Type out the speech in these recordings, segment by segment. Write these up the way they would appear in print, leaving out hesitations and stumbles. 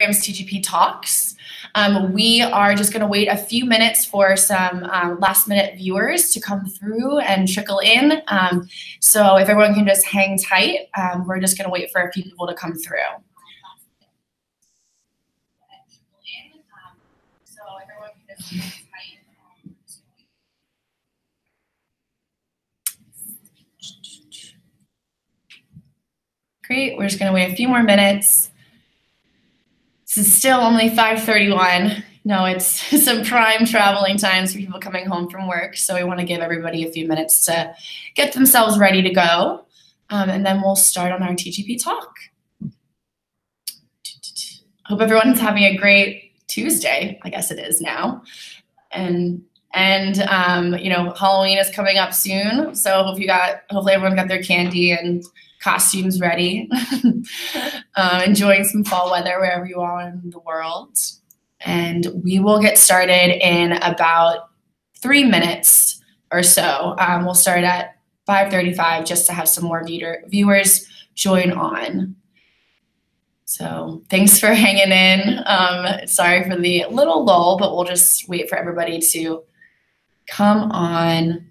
TGP Talks. We are just going to wait a few minutes for some last-minute viewers to come through and trickle in. So if everyone can just hang tight, we're just going to wait for a few people to come through. Great, we're just going to wait a few more minutes. This is still only 5:31. No, it's some prime traveling times for people coming home from work. So we want to give everybody a few minutes to get themselves ready to go. And then we'll start on our TGP talk. Hope everyone's having a great Tuesday. I guess it is now. And you know, Halloween is coming up soon. So hopefully everyone got their candy and costumes ready. Enjoying some fall weather wherever you are in the world. And we will get started in about 3 minutes or so. We'll start at 5:35 just to have some more viewers join on. So thanks for hanging in. Sorry for the little lull, but we'll just wait for everybody to come on.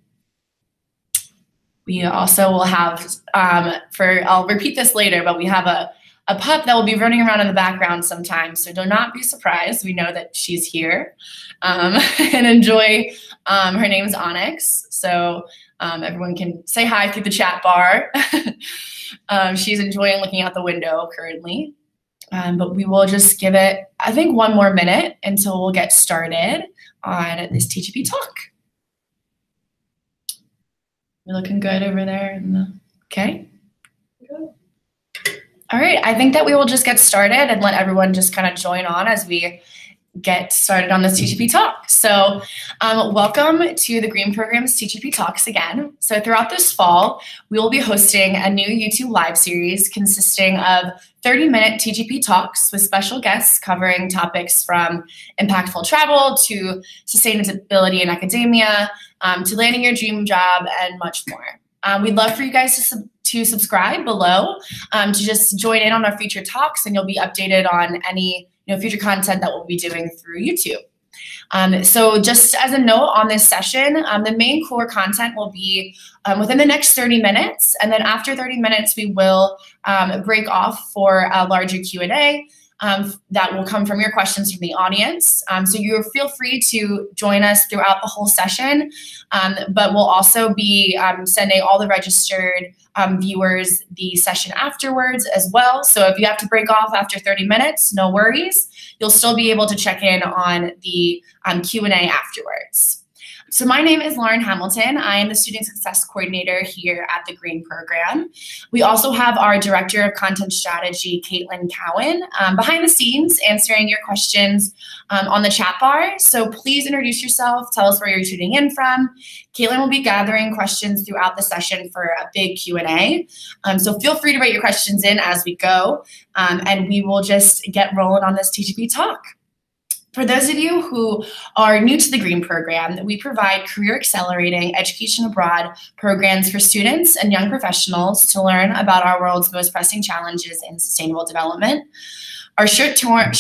We also will have, I'll repeat this later, but we have a pup that will be running around in the background sometimes. So do not be surprised. We know that she's here and enjoy. Her name is Onyx. So everyone can say hi through the chat bar. She's enjoying looking out the window currently. But we will just give it, I think, 1 more minute until we'll get started on this TGP talk. You're looking good over there. Okay. All right. I think that we will just get started and let everyone just kind of join on as we get started on this TGP talk. So welcome to the Green Program's TGP Talks again. So throughout this fall, we will be hosting a new YouTube live series consisting of 30-minute TGP Talks with special guests covering topics from impactful travel to sustainability in academia, to landing your dream job, and much more. We'd love for you guys to subscribe below, to just join in on our future talks, and you'll be updated on any future content that we'll be doing through YouTube. So just as a note on this session, the main core content will be within the next 30 minutes. And then after 30 minutes, we will break off for a larger Q&A that will come from your questions from the audience. So you feel free to join us throughout the whole session, but we'll also be sending all the registered viewers the session afterwards as well. So if you have to break off after 30 minutes, no worries. You'll still be able to check in on the Q&A afterwards. So my name is Lauren Hamilton. I am the Student Success Coordinator here at the Green Program. We also have our Director of Content Strategy, Caitlin Cowan, behind the scenes answering your questions on the chat bar. So please introduce yourself, tell us where you're tuning in from. Caitlin will be gathering questions throughout the session for a big Q&A. So feel free to write your questions in as we go, and we will just get rolling on this TGP talk. For those of you who are new to the Green Program, we provide career accelerating education abroad programs for students and young professionals to learn about our world's most pressing challenges in sustainable development. Our short-term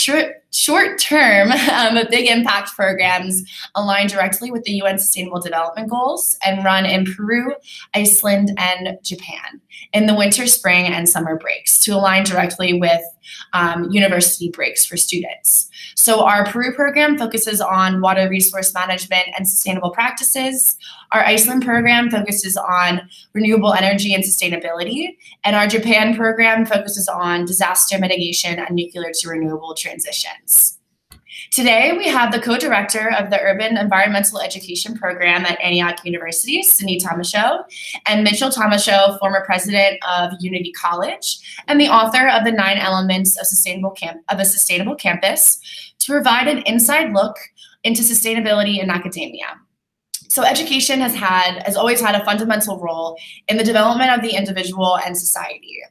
big impact programs align directly with the UN Sustainable Development Goals and run in Peru, Iceland, and Japan in the winter, spring, and summer breaks to align directly with university breaks for students. So our Peru program focuses on water resource management and sustainable practices. Our Iceland program focuses on renewable energy and sustainability. And our Japan program focuses on disaster mitigation and nuclear to renewable transitions. Today, we have the co-director of the Urban Environmental Education Program at Antioch University, Cindy Thomashow, and Mitchell Thomashow, former president of Unity College, and the author of the 9 Elements of a Sustainable Campus, to provide an inside look into sustainability in academia. So education has always had a fundamental role in the development of the individual and society.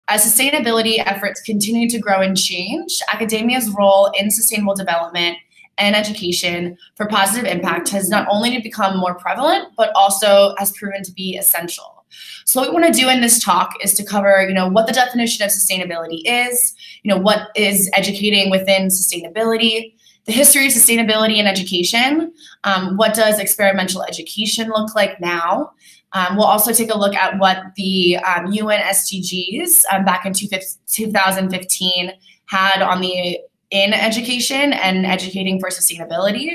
As sustainability efforts continue to grow and change, academia's role in sustainable development and education for positive impact has not only become more prevalent, but also has proven to be essential. So what we want to do in this talk is to cover, what the definition of sustainability is, what is educating within sustainability, the history of sustainability in education, what does experimental education look like now. We'll also take a look at what the UN SDGs back in 2015 had on in education and educating for sustainability.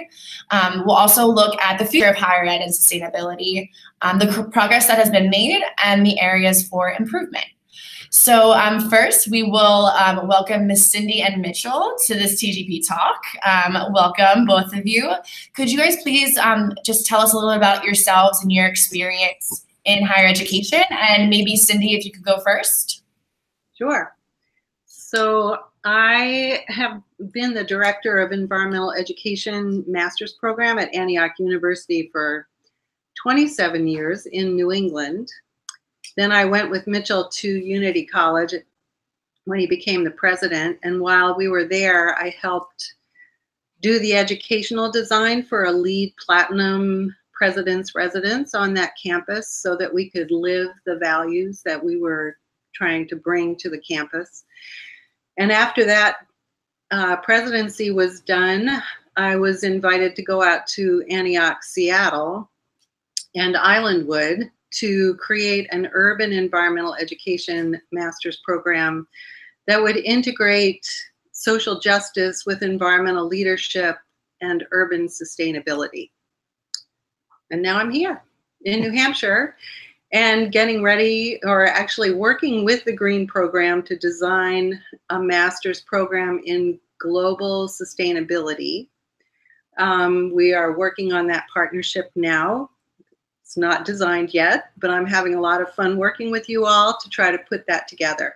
We'll also look at the future of higher ed and sustainability, the progress that has been made, and the areas for improvement. So first, we will welcome Miss Cindy and Mitchell to this TGP Talk. Welcome, both of you. Could you guys please just tell us a little bit about yourselves and your experience in higher education? And maybe Cindy, if you could go first. Sure. So I have been the director of environmental education master's program at Antioch University for 27 years in New England. Then I went with Mitchell to Unity College when he became the president. And while we were there, I helped do the educational design for a LEED Platinum President's Residence on that campus so that we could live the values that we were trying to bring to the campus. And after that presidency was done, I was invited to go out to Antioch, Seattle, and Islandwood to create an urban environmental education master's program that would integrate social justice with environmental leadership and urban sustainability. And now I'm here in New Hampshire and getting ready, or actually working with the Green Program to design a master's program in global sustainability. We are working on that partnership now. It's not designed yet, but I'm having a lot of fun working with you all to try to put that together.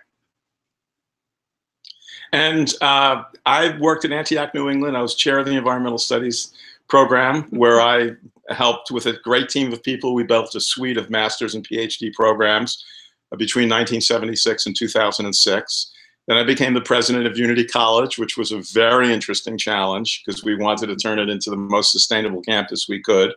And I worked at Antioch, New England. I was chair of the environmental studies program, where I helped with a great team of people. We built a suite of master's and PhD programs between 1976 and 2006. Then I became the president of Unity College, which was a very interesting challenge because we wanted to turn it into the most sustainable campus we could.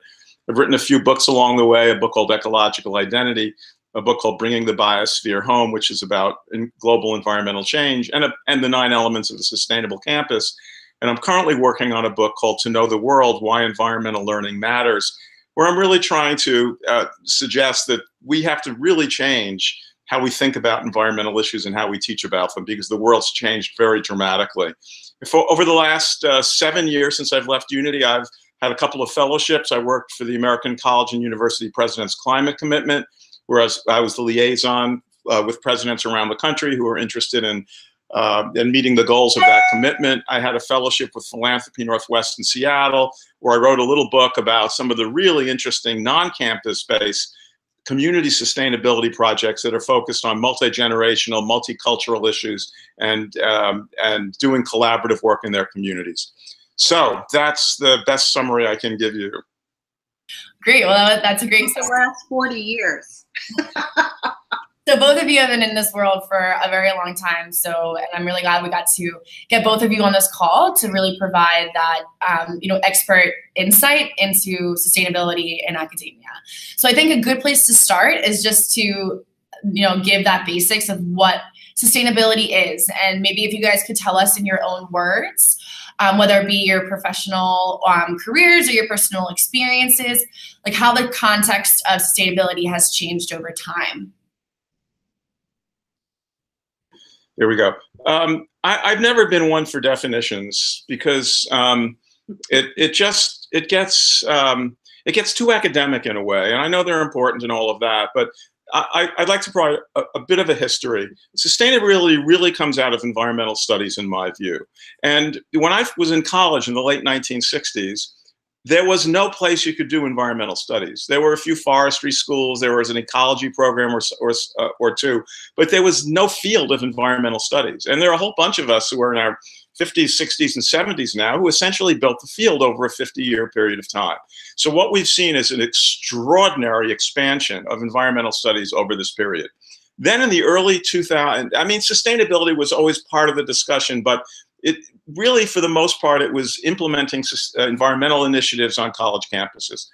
I've written a few books along the way, a book called Ecological Identity, a book called Bringing the Biosphere Home, which is about global environmental change, and the 9 elements of a sustainable campus. And I'm currently working on a book called To Know the World, Why Environmental Learning Matters, where I'm really trying to suggest that we have to really change how we think about environmental issues and how we teach about them, because the world's changed very dramatically. Over the last 7 years since I've left Unity, I've had a couple of fellowships. I worked for the American College and University President's Climate Commitment, whereas I was the liaison with presidents around the country who were interested in meeting the goals of that commitment. I had a fellowship with Philanthropy Northwest in Seattle, where I wrote a little book about some of the really interesting non-campus-based community sustainability projects that are focused on multi-generational, multicultural issues and doing collaborative work in their communities. So that's the best summary I can give you. Great. Well, that's a great summary. The last 40 years. So both of you have been in this world for a very long time. And I'm really glad we got to get both of you on this call to really provide that, expert insight into sustainability in academia. So I think a good place to start is just to, give that basics of what sustainability is. And maybe if you guys could tell us in your own words, whether it be your professional careers or your personal experiences, like how the context of sustainability has changed over time. There we go. I've never been one for definitions because it gets too academic in a way, and I know they're important and all of that, but I'd like to provide a bit of a history. Sustainability really comes out of environmental studies, in my view. And when I was in college in the late 1960s, there was no place you could do environmental studies. There were a few forestry schools, there was an ecology program or two, but there was no field of environmental studies. And there are a whole bunch of us who are in our 50s, 60s, and 70s now who essentially built the field over a 50-year period of time. So what we've seen is an extraordinary expansion of environmental studies over this period. Then in the early 2000s, sustainability was always part of the discussion, but it really, for the most part, it was implementing environmental initiatives on college campuses.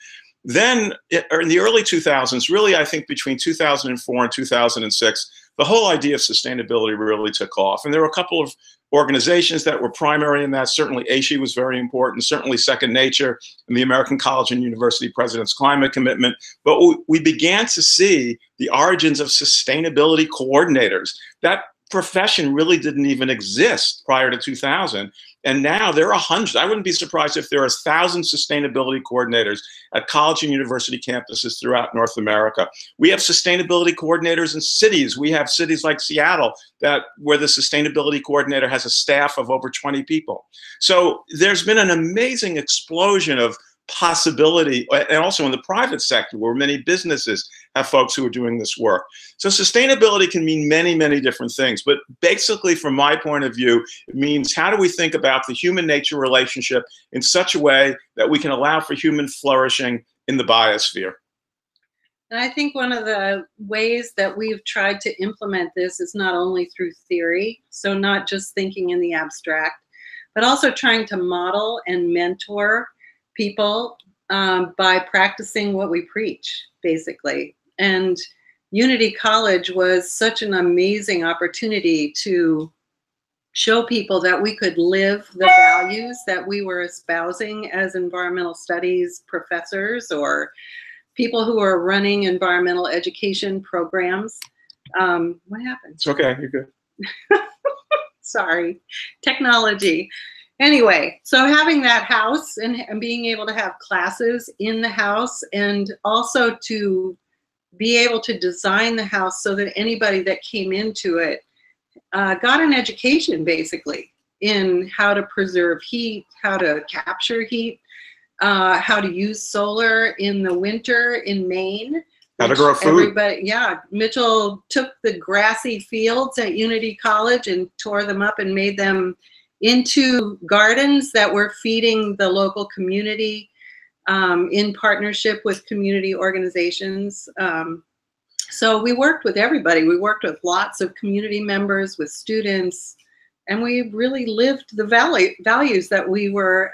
Then in the early 2000s, really, I think between 2004 and 2006, the whole idea of sustainability really took off. And there were a couple of organizations that were primary in that. Certainly ASHE was very important, certainly Second Nature and the American College and University President's Climate Commitment. But we began to see the origins of sustainability coordinators. That profession really didn't even exist prior to 2000. And now there are hundreds. I wouldn't be surprised if there are 1,000 sustainability coordinators at college and university campuses throughout North America. We have sustainability coordinators in cities. We have cities like Seattle where the sustainability coordinator has a staff of over 20 people. So there's been an amazing explosion of possibility, and also in the private sector where many businesses have folks who are doing this work. So sustainability can mean many, many different things, but basically from my point of view, it means how do we think about the human-nature relationship in such a way that we can allow for human flourishing in the biosphere. And I think one of the ways that we've tried to implement this is not only through theory, so not just thinking in the abstract, but also trying to model and mentor people by practicing what we preach, basically. And Unity College was such an amazing opportunity to show people that we could live the values that we were espousing as environmental studies professors or people who are running environmental education programs. What happened? It's okay, you're good. Sorry, technology. Anyway, so having that house and being able to have classes in the house, and also to be able to design the house so that anybody that came into it got an education basically in how to preserve heat, how to capture heat, how to use solar in the winter in Maine. How to grow food. Yeah, Mitchell took the grassy fields at Unity College and tore them up and made them into gardens that were feeding the local community in partnership with community organizations. So we worked with everybody. We worked with lots of community members, with students, and we really lived the values that we were,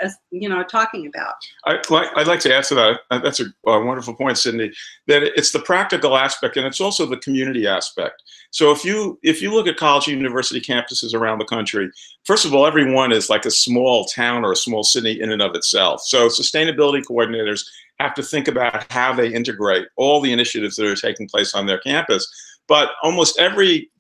talking about. I'd like to add to that. That's a wonderful point, Cindy, that it's the practical aspect and it's also the community aspect. So if you look at college and university campuses around the country, first of all, every one is like a small town or a small city in and of itself. So sustainability coordinators have to think about how they integrate all the initiatives that are taking place on their campus. But almost every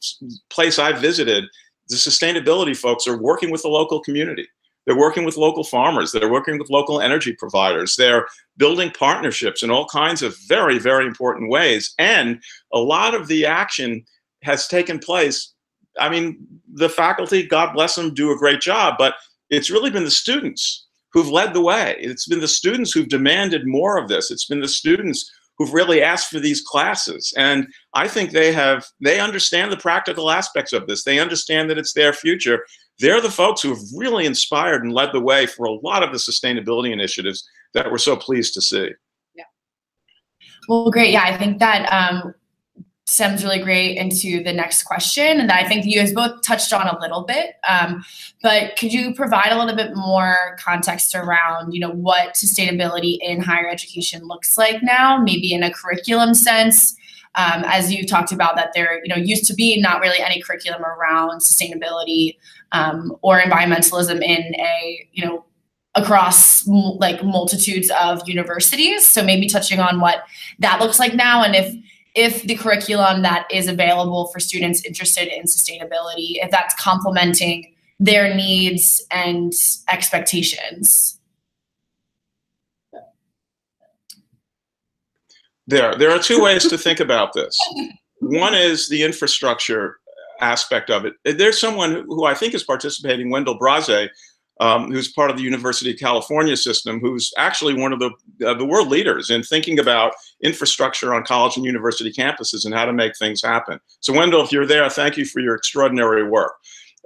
place I've visited, the sustainability folks are working with the local community. They're working with local farmers. They're working with local energy providers. They're building partnerships in all kinds of very, very important ways. And a lot of the action has taken place. I mean, the faculty, God bless them, do a great job, but it's really been the students who've led the way. It's been the students who've demanded more of this. It's been the students who've really asked for these classes. And I think they understand the practical aspects of this. They understand that it's their future. They're the folks who have really inspired and led the way for a lot of the sustainability initiatives that we're so pleased to see. Yeah. Well, great. Yeah, I think that stems really great into the next question, and that I think you guys both touched on a little bit. But could you provide a little bit more context around, what sustainability in higher education looks like now, maybe in a curriculum sense, as you talked about that there, used to be not really any curriculum around sustainability or environmentalism in across like multitudes of universities. So maybe touching on what that looks like now, and if the curriculum that is available for students interested in sustainability, if that's complementing their needs and expectations. There are two ways to think about this. One is the infrastructure aspect of it. There's someone who I think is participating, Wendell Braze, who's part of the University of California system, who's actually one of the world leaders in thinking about infrastructure on college and university campuses and how to make things happen. So Wendell, if you're there, thank you for your extraordinary work.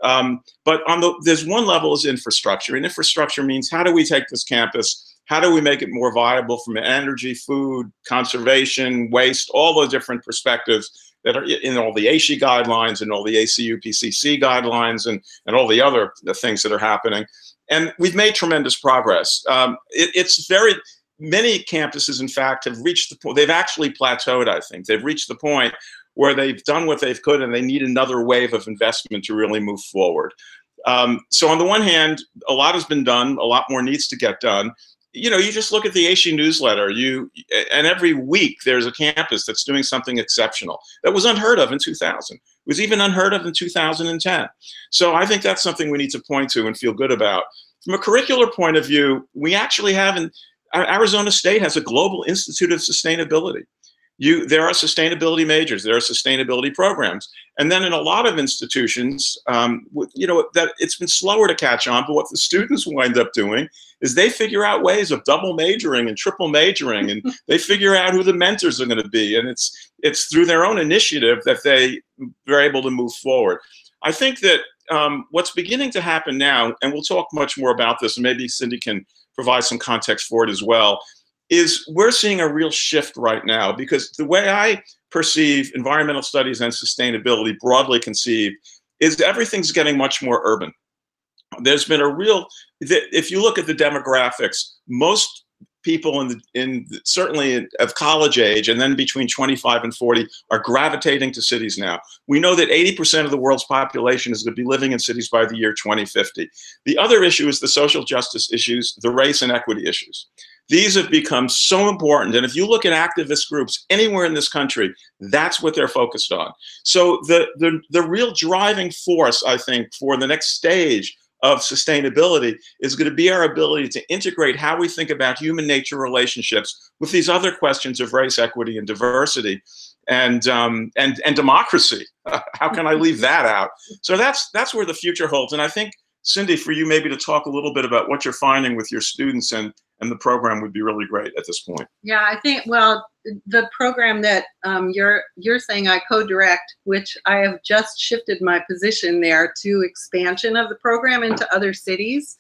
But there's one level is infrastructure, and infrastructure means how do we take this campus, how do we make it more viable from energy, food, conservation, waste, all the different perspectives that are in all the ASHE guidelines and all the ACU PCC guidelines and all the other things that are happening. And we've made tremendous progress. many campuses, in fact, have reached the point, they've actually plateaued, I think. They've reached the point where they've done what they've could and they need another wave of investment to really move forward. So on the one hand, a lot has been done, a lot more needs to get done. You know, you just look at the AC newsletter, and every week there's a campus that's doing something exceptional that was unheard of in 2000. It was even unheard of in 2010. So I think that's something we need to point to and feel good about. From a curricular point of view, we actually have, Arizona State has a Global Institute of Sustainability. There are sustainability majors, there are sustainability programs. And then in a lot of institutions, that it's been slower to catch on, but what the students wind up doing is they figure out ways of double majoring and triple majoring, and they figure out who the mentors are going to be. And it's through their own initiative that they're able to move forward. I think that what's beginning to happen now, and we'll talk much more about this, and maybe Cindy can provide some context for it as well, is we're seeing a real shift right now, because the way I perceive environmental studies and sustainability, broadly conceived, is everything's getting much more urban. There's been a real, if you look at the demographics, most people certainly of college age and then between 25 and 40 are gravitating to cities now. We know that 80% of the world's population is going to be living in cities by the year 2050. The other issue is the social justice issues, the race and equity issues. These have become so important. And if you look at activist groups anywhere in this country, that's what they're focused on. So the real driving force, I think, for the next stage of sustainability is going to be our ability to integrate how we think about human nature relationships with these other questions of race, equity, and diversity, and democracy. How can I leave that out? So that's where the future holds. And I think, Cindy, for you maybe to talk a little bit about what you're finding with your students and the program would be really great at this point. Yeah, I think, well, the program that you're saying I co-direct, which I have just shifted my position there to expansion of the program into other cities.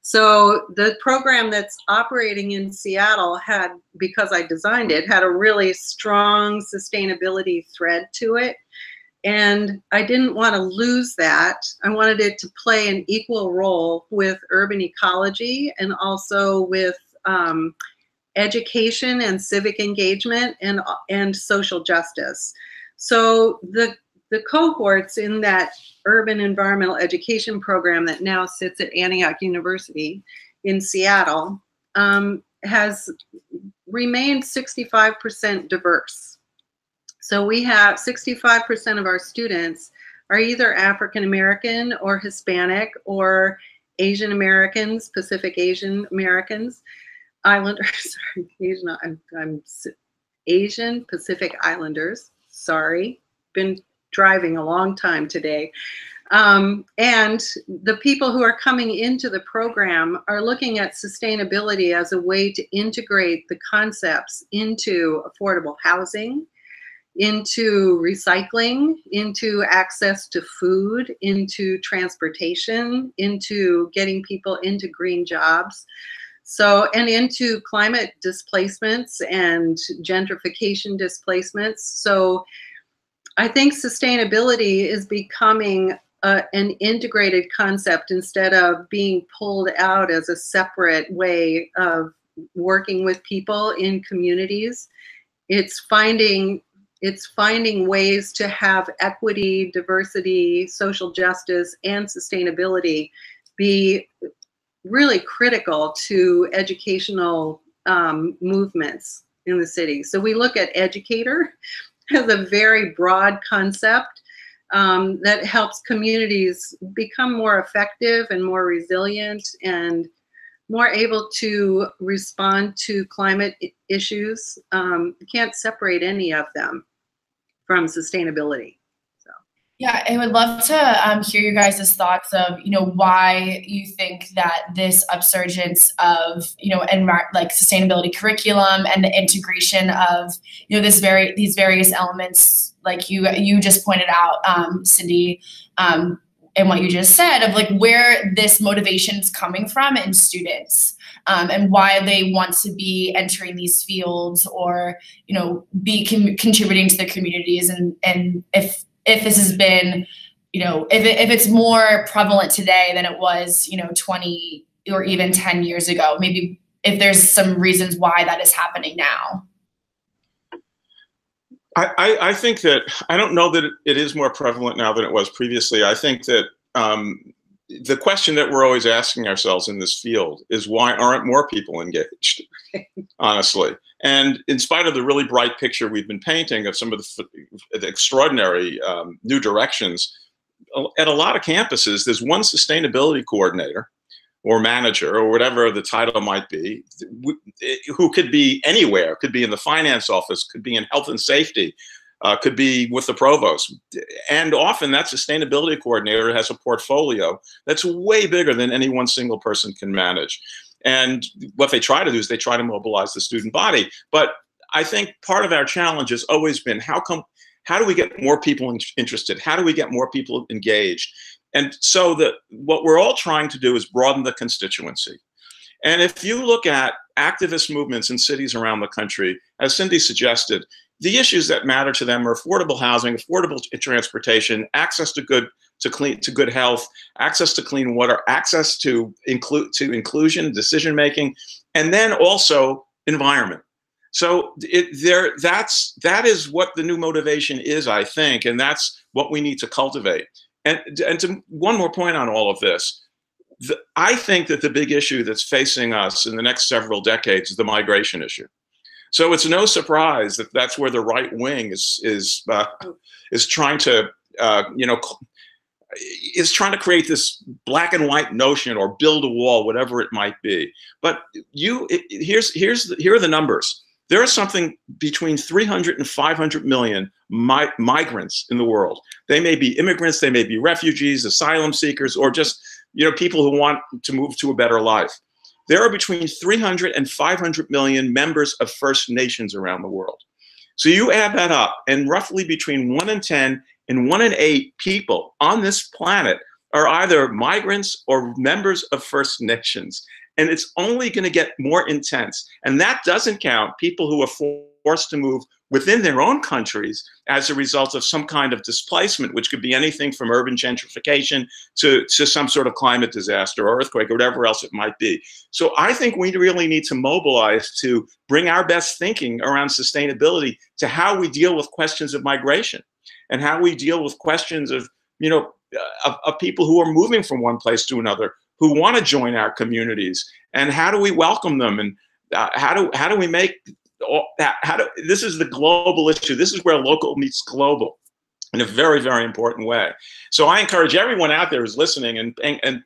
So the program that's operating in Seattle had, because I designed it, had a really strong sustainability thread to it. And I didn't want to lose that. I wanted it to play an equal role with urban ecology and also with education and civic engagement and social justice. So the cohorts in that urban environmental education program that now sits at Antioch University in Seattle has remained 65% diverse. So we have 65% of our students are either African American or Hispanic or Asian Americans, Pacific Asian Americans, Islanders, sorry, I'm Asian Pacific Islanders, sorry, been driving a long time today. And the people who are coming into the program are looking at sustainability as a way to integrate the concepts into affordable housing, into recycling, into access to food, into transportation, into getting people into green jobs. So, and into climate displacements and gentrification displacements. So I think sustainability is becoming an integrated concept instead of being pulled out as a separate way of working with people in communities. It's finding ways to have equity, diversity, social justice, and sustainability be really critical to educational movements in the city. So we look at educator as a very broad concept that helps communities become more effective and more resilient and more able to respond to climate issues. You can't separate any of them from sustainability. So. Yeah, I would love to hear you guys' thoughts of, why you think that this upsurgence of, like sustainability curriculum and the integration of, these various elements, like you just pointed out, Cindy, and what you just said of like where this motivation is coming from in students, and why they want to be entering these fields or, be contributing to the communities. And if this has been, if it's more prevalent today than it was, 20 or even 10 years ago, maybe if there's some reasons why that is happening now. I think that, I don't know that it is more prevalent now than it was previously. I think that the question that we're always asking ourselves in this field is, why aren't more people engaged, honestly? And in spite of the really bright picture we've been painting of some of the extraordinary new directions, at a lot of campuses, there's one sustainability coordinator or manager or whatever the title might be, who could be anywhere, could be in the finance office, could be in health and safety, could be with the provost. And often that sustainability coordinator has a portfolio that's way bigger than any one single person can manage. And what they try to do is they try to mobilize the student body. But I think part of our challenge has always been, how do we get more people interested? How do we get more people engaged? And so what we're all trying to do is broaden the constituency. And if you look at activist movements in cities around the country, as Cindy suggested, the issues that matter to them are affordable housing, affordable transportation, access to good health, access to clean water, access to inclusion, decision making, and then also environment. So that is what the new motivation is, I think, and that's what we need to cultivate. And to one more point on all of this, I think that the big issue that's facing us in the next several decades is the migration issue. So it's no surprise that that's where the right wing is trying to is trying to create this black and white notion or build a wall, whatever it might be. But here are the numbers. There are something between 300 and 500 million migrants in the world. They may be immigrants, they may be refugees, asylum seekers, or just people who want to move to a better life. There are between 300 and 500 million members of First Nations around the world. So you add that up, and roughly between 1 in 10 and 1 in 8 people on this planet are either migrants or members of First Nations. And it's only going to get more intense. And that doesn't count people who are forced to move within their own countries as a result of some kind of displacement, which could be anything from urban gentrification to some sort of climate disaster or earthquake or whatever else it might be. So I think we really need to mobilize to bring our best thinking around sustainability to how we deal with questions of migration and how we deal with questions of, of people who are moving from one place to another, who want to join our communities, and how do we welcome them, and how do we make this is the global issue. This is where local meets global in a very, very important way. So I encourage everyone out there who's listening and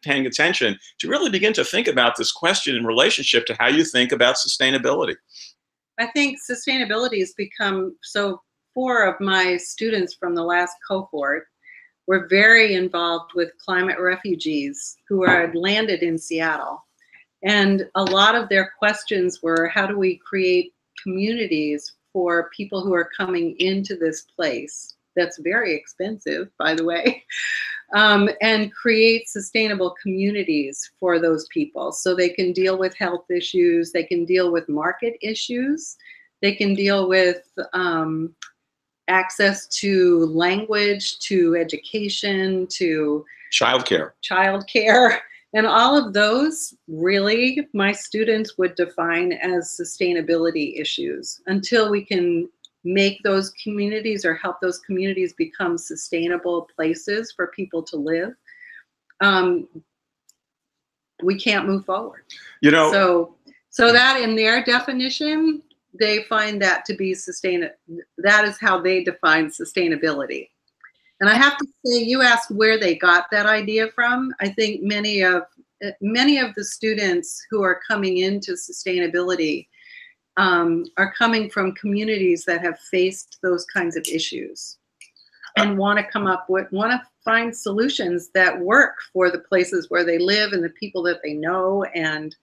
paying attention to really begin to think about this question in relationship to how you think about sustainability. I think sustainability has become, so 4 of my students from the last cohort were very involved with climate refugees who had landed in Seattle. And a lot of their questions were, how do we create communities for people who are coming into this place that's very expensive, by the way, and create sustainable communities for those people so they can deal with health issues, they can deal with market issues, they can deal with access to language, to education, to childcare. And all of those, really, my students would define as sustainability issues. Until we can make those communities or help those communities become sustainable places for people to live, we can't move forward. So that in their definition, they find that to be that is how they define sustainability. And I have to say, you asked where they got that idea from. I think many of the students who are coming into sustainability are coming from communities that have faced those kinds of issues and want to find solutions that work for the places where they live and the people that they know. And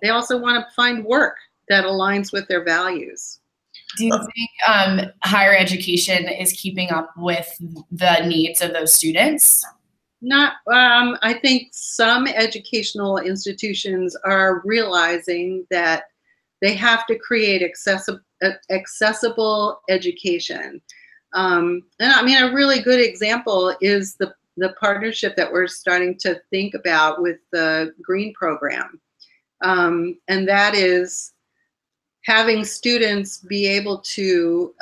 they also want to find work that aligns with their values. Do you think higher education is keeping up with the needs of those students? Not. I think some educational institutions are realizing that they have to create accessible education. And I mean, a really good example is the partnership that we're starting to think about with the Green program. and that is having students be able to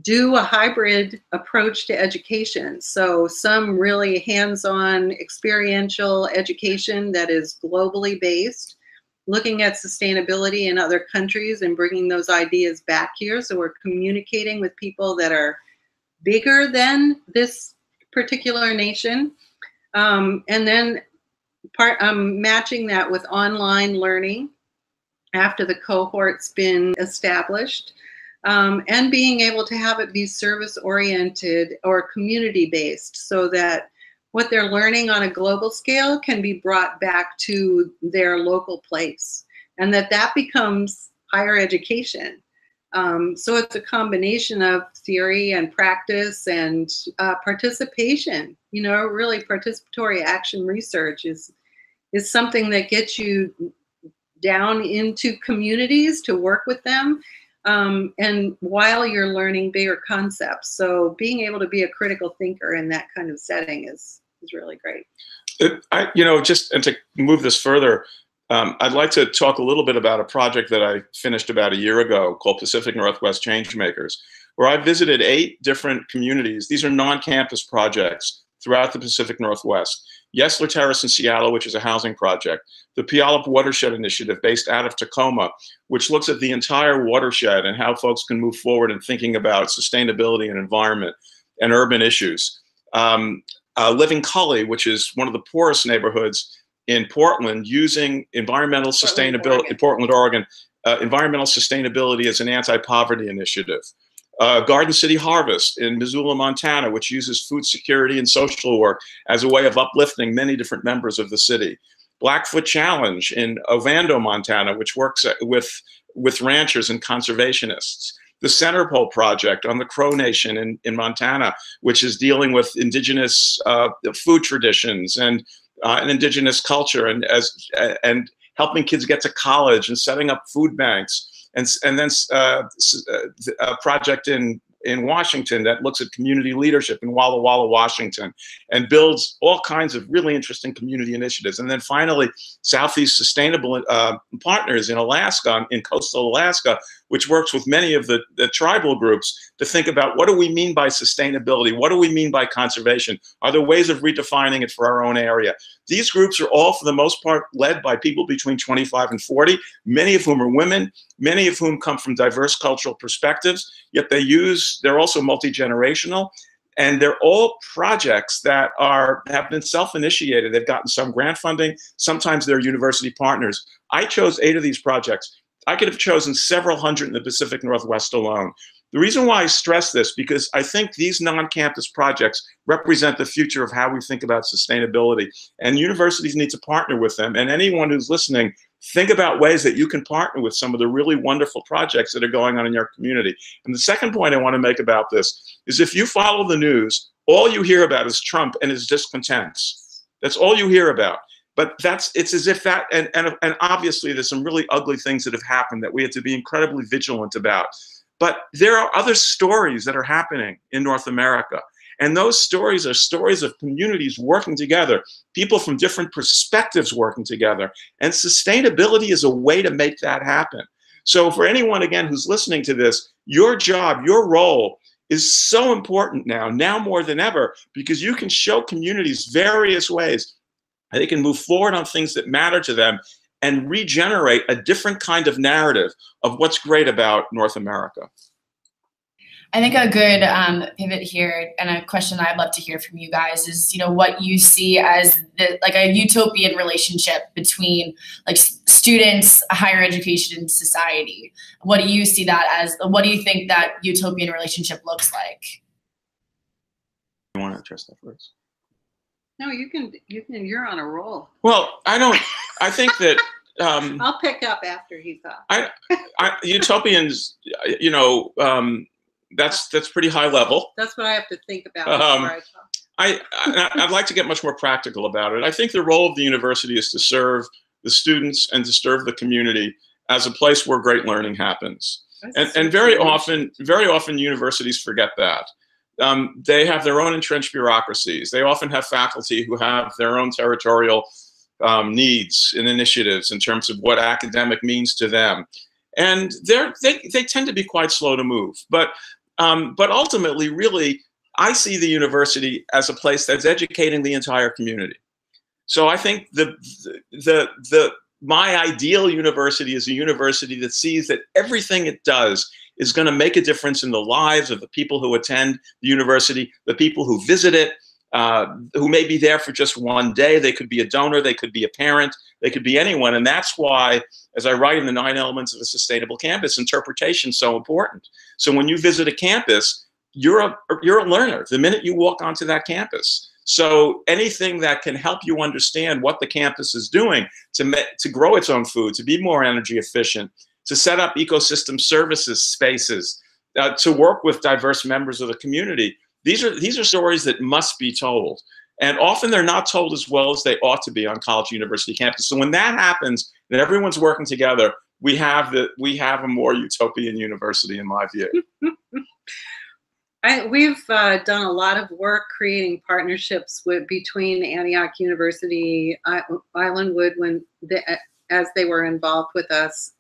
do a hybrid approach to education. So some really hands-on experiential education that is globally based, looking at sustainability in other countries and bringing those ideas back here. So we're communicating with people that are bigger than this particular nation. And then matching that with online learning after the cohort's been established. And being able to have it be service-oriented or community-based, so that what they're learning on a global scale can be brought back to their local place, and that becomes higher education. So it's a combination of theory and practice and participation. You know, really participatory action research is something that gets you down into communities to work with them. And while you're learning bigger concepts. So being able to be a critical thinker in that kind of setting is really great. Just and to move this further, I'd like to talk a little bit about a project that I finished about a year ago called Pacific Northwest Changemakers, where I visited 8 different communities. These are non-campus projects throughout the Pacific Northwest. Yesler Terrace in Seattle, which is a housing project. The Puyallup Watershed Initiative, based out of Tacoma, which looks at the entire watershed and how folks can move forward in thinking about sustainability and environment and urban issues. Living Cully, which is one of the poorest neighborhoods in Portland, using environmental sustainability, Portland, Oregon, environmental sustainability as an anti-poverty initiative. Garden City Harvest in Missoula, Montana, which uses food security and social work as a way of uplifting many different members of the city. Blackfoot Challenge in Ovando, Montana, which works with ranchers and conservationists. The Centerpole Project on the Crow Nation in Montana, which is dealing with indigenous food traditions and indigenous culture, and helping kids get to college and setting up food banks. And then a project in Washington that looks at community leadership in Walla Walla, Washington, and builds all kinds of really interesting community initiatives. And then finally, Southeast Sustainable Partners in Alaska, in coastal Alaska, which works with many of the tribal groups to think about what do we mean by sustainability? What do we mean by conservation? Are there ways of redefining it for our own area? These groups are all, for the most part, led by people between 25 and 40, many of whom are women, many of whom come from diverse cultural perspectives, yet they're also multi-generational. And they're all projects that have been self-initiated. They've gotten some grant funding. Sometimes they're university partners. I chose 8 of these projects. I could have chosen several hundred in the Pacific Northwest alone. The reason why I stress this, because I think these non-campus projects represent the future of how we think about sustainability, and universities need to partner with them. And anyone who's listening, think about ways that you can partner with some of the really wonderful projects that are going on in your community. And the second point I want to make about this is, if you follow the news, all you hear about is Trump and his discontents. That's all you hear about. But it's as if that, and obviously there's some really ugly things that have happened that we have to be incredibly vigilant about. But there are other stories that are happening in North America. And those stories are stories of communities working together, people from different perspectives working together. And sustainability is a way to make that happen. So for anyone, again, who's listening to this, your job, your role is so important now more than ever, because you can show communities various ways they can move forward on things that matter to them and regenerate a different kind of narrative of what's great about North America. I think a good pivot here, and a question I'd love to hear from you guys, is what you see as a utopian relationship between students, higher education, and society. What do you see that as? What do you think that utopian relationship looks like? You want to address that first? No, you can. You're on a roll. Well, I think that. I'll pick up after he talks. Utopians, that's pretty high level. That's what I have to think about before I talk. I'd like to get much more practical about it. I think the role of the university is to serve the students and to serve the community as a place where great learning happens. And very often universities forget that. They have their own entrenched bureaucracies. They often have faculty who have their own territorial needs and initiatives in terms of what academic means to them. And they tend to be quite slow to move. But ultimately, really, I see the university as a place that's educating the entire community. So I think my ideal university is a university that sees that everything it does is going to make a difference in the lives of the people who attend the university, the people who visit it, who may be there for just one day. They could be a donor, they could be a parent, they could be anyone. And that's why, as I write in the 9 Elements of a Sustainable Campus, interpretation is so important. So when you visit a campus, you're a learner the minute you walk onto that campus. So anything that can help you understand what the campus is doing to grow its own food, to be more energy efficient, to set up ecosystem services spaces, to work with diverse members of the community. These are stories that must be told. And often they're not told as well as they ought to be on college university campus. So when that happens, and everyone's working together, we have a more utopian university, in my view. We've done a lot of work creating partnerships between Antioch University, Islandwood, as they were involved with us.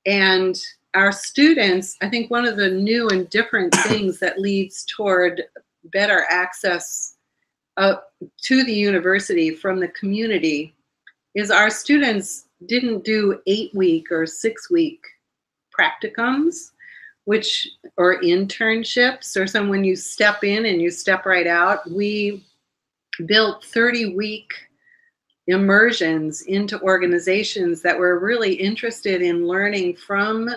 And our students, I think one of the new and different things that leads toward better access to the university from the community is our students didn't do 8-week or 6-week practicums, or internships, or when you step in and you step right out. We built 30-week immersions into organizations that were really interested in learning from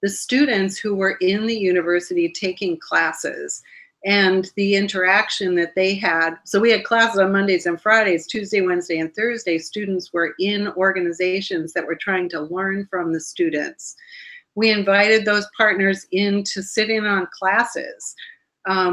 the students who were in the university taking classes and the interaction that they had. So we had classes on Mondays and Fridays, Tuesday, Wednesday, and Thursday. Students were in organizations that were trying to learn from the students. We invited those partners in to sit in on classes.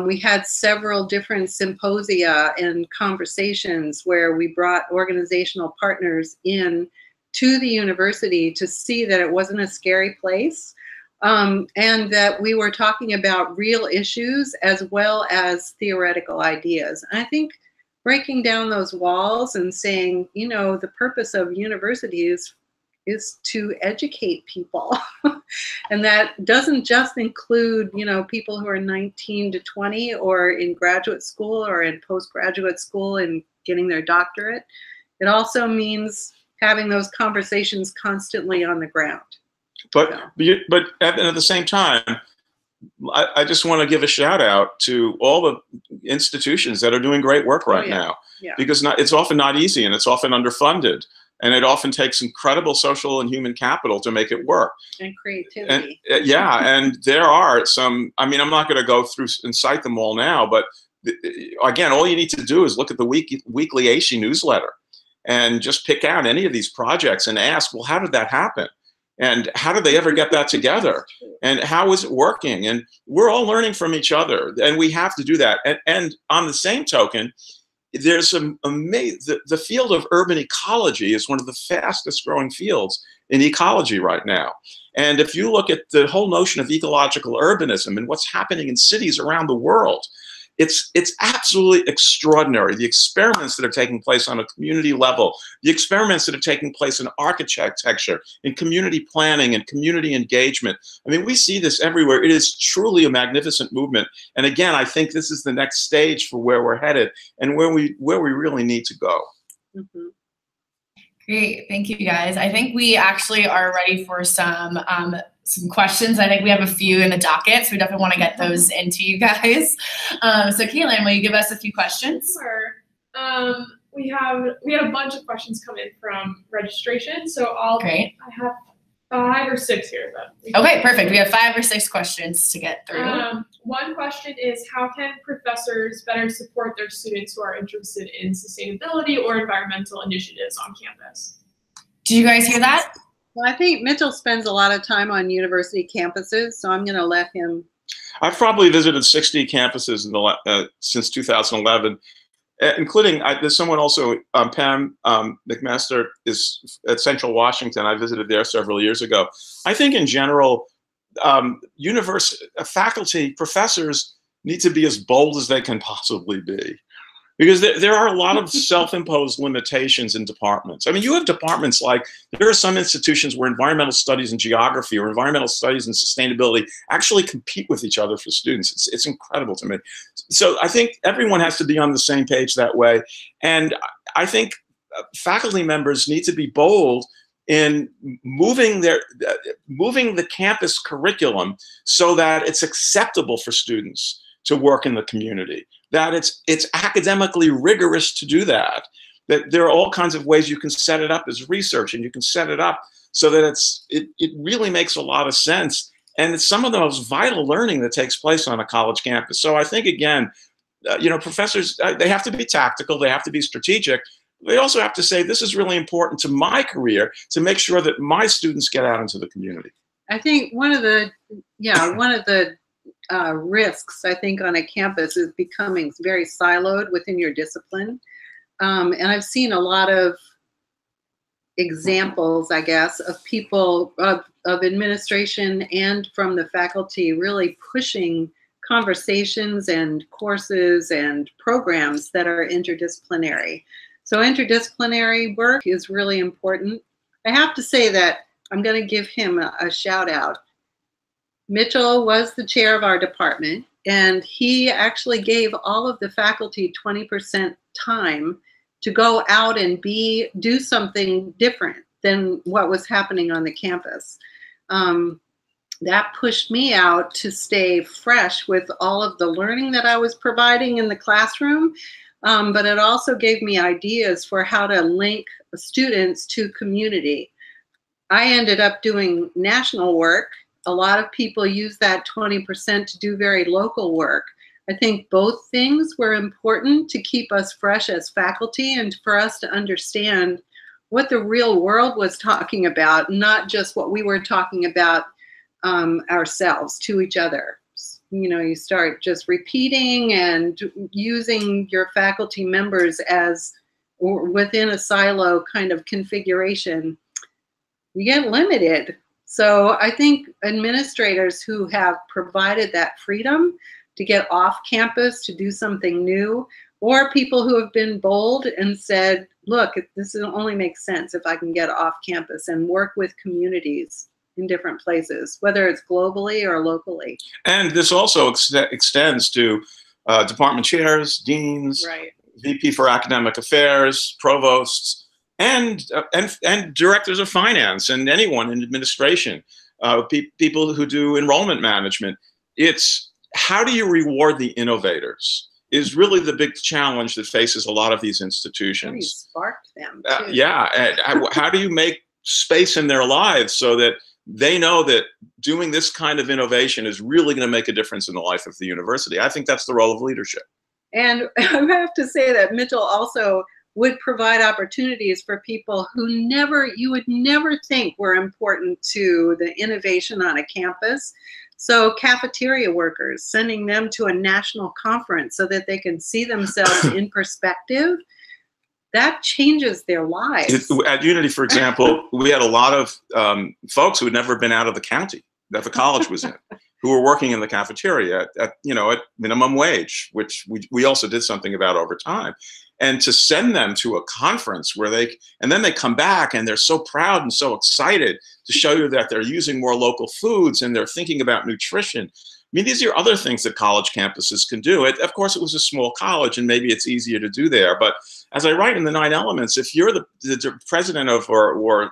We had several different symposia and conversations where we brought organizational partners in to the university to see that it wasn't a scary place, and that we were talking about real issues as well as theoretical ideas. And I think breaking down those walls and saying, the purpose of universities is to educate people. And that doesn't just include, people who are 19 to 20 or in graduate school or in postgraduate school and getting their doctorate. It also means having those conversations constantly on the ground. But at the same time, I just want to give a shout out to all the institutions that are doing great work right now, because it's often not easy and it's often underfunded. And it often takes incredible social and human capital to make it work. And creativity. And there are some, I'm not going to go through and cite them all now, but again, all you need to do is look at the weekly ASHE newsletter and just pick out any of these projects and ask, well, how did that happen? And how did they ever get that together? And how is it working? And we're all learning from each other, and we have to do that. And on the same token, there's the field of urban ecology is one of the fastest growing fields in ecology right now. And if you look at the whole notion of ecological urbanism and what's happening in cities around the world, it's absolutely extraordinary. The experiments that are taking place on a community level, the experiments that are taking place in architecture, in community planning and community engagement. We see this everywhere. It is truly a magnificent movement. And again, I think this is the next stage for where we're headed and where we really need to go. Mm-hmm. Great, thank you guys. I think we actually are ready for some questions. I think we have a few in the docket, so we definitely want to get those into you guys. So Caitlin, will you give us a few questions? Sure. We had a bunch of questions come in from registration, so I have 5 or 6 here. Okay, perfect. We have 5 or 6 questions to get through. One question is, how can professors better support their students who are interested in sustainability or environmental initiatives on campus? Did you guys hear that? Well, I think Mitchell spends a lot of time on university campuses, so I'm going to let him. I've probably visited 60 campuses since 2011, including there's someone also, Pam McMaster is at Central Washington. I visited there several years ago. I think in general, faculty, professors need to be as bold as they can possibly be. Because there are a lot of self-imposed limitations in departments. I mean, you have departments like, there are some institutions where environmental studies and geography or environmental studies and sustainability actually compete with each other for students. It's incredible to me. So I think everyone has to be on the same page that way. And I think faculty members need to be bold in moving the campus curriculum so that it's acceptable for students to work in the community, that it's academically rigorous to do that, that there are all kinds of ways you can set it up as research, and you can set it up so that it really makes a lot of sense. And it's some of the most vital learning that takes place on a college campus. So I think, again, professors, they have to be tactical, they have to be strategic. They also have to say, this is really important to my career to make sure that my students get out into the community. I think one of the risks, I think, on a campus is becoming very siloed within your discipline. And I've seen a lot of examples, I guess, of people, of administration and from the faculty really pushing conversations and courses and programs that are interdisciplinary. So interdisciplinary work is really important. I have to say that I'm going to give him a shout out. Mitchell was the chair of our department, and he actually gave all of the faculty 20% time to go out and do something different than what was happening on the campus. That pushed me out to stay fresh with all of the learning that I was providing in the classroom, but it also gave me ideas for how to link students to community. I ended up doing national work. A lot of people use that 20% to do very local work. I think both things were important to keep us fresh as faculty and for us to understand what the real world was talking about, not just what we were talking about ourselves to each other. You start just repeating and using your faculty members as within a silo kind of configuration. You get limited. So I think administrators who have provided that freedom to get off campus to do something new, or people who have been bold and said, look, this only makes sense if I can get off campus and work with communities in different places, whether it's globally or locally. And this also extends to department chairs, deans, right, VP for academic affairs, provosts, and directors of finance, and anyone in administration, people who do enrollment management. It's how do you reward the innovators is really the big challenge that faces a lot of these institutions. How do you spark them too? Yeah, how do you make space in their lives so that they know that doing this kind of innovation is really going to make a difference in the life of the university? I think that's the role of leadership. And I have to say that Mitchell also would provide opportunities for people who you would never think were important to the innovation on a campus. So cafeteria workers, sending them to a national conference so that they can see themselves in perspective, that changes their lives. At Unity, for example, we had a lot of folks who had never been out of the county that the college was in, who were working in the cafeteria at minimum wage, which we also did something about over time. And to send them to a conference where and then they come back and they're so proud and so excited to show you that they're using more local foods and they're thinking about nutrition. I mean, these are other things that college campuses can do. Of course, it was a small college and maybe it's easier to do there. But as I write in the 9 Elements, if you're the president of, or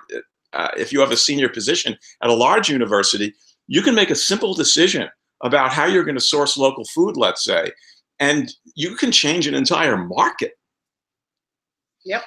if you have a senior position at a large university, you can make a simple decision about how you're going to source local food, let's say, and you can change an entire market. Yep.